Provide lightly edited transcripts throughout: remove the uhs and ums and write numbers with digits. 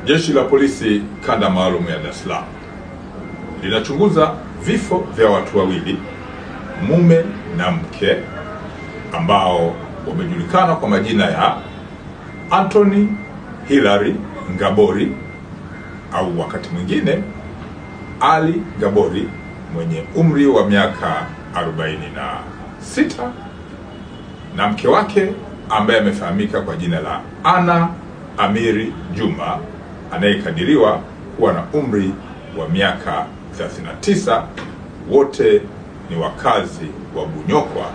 Jeshi la Polisi Kanda Maalum ya Dar es Salaam linachunguza vifo vya watu wawili, mume na mke, ambao wamejulikana kwa majina ya Anthony Hilary Ngabori au wakati mwingine Ali Ngabori mwenye umri wa miaka 46 na mke wake ambaye amefahamika kwa jina la Anna Amiri Juma anayekadiriwa kuwa na umri wa miaka 39. Wote ni wakazi wa Bunyokwa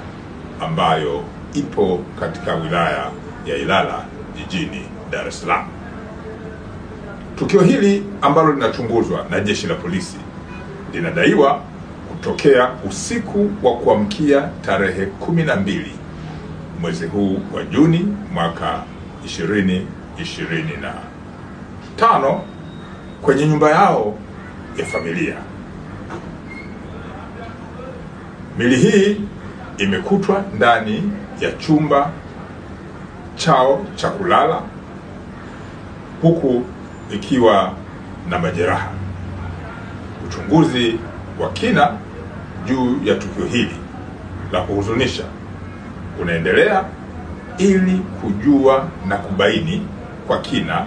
ambayo ipo katika wilaya ya Ilala jijini Dar es Salaam. Tukio hili ambalo linachunguzwa na jeshi la polisi linadaiwa kutokea usiku wa kuamkia tarehe 12 mwezi huu wa Juni mwaka 2025 kwenye nyumba yao ya familia. Mili hii imekutwa ndani ya chumba chao cha kulala huku ikiwa na majeraha. Uchunguzi wa kina juu ya tukio hili la kuhuzunisha unaendelea ili kujua na kubaini kwa kina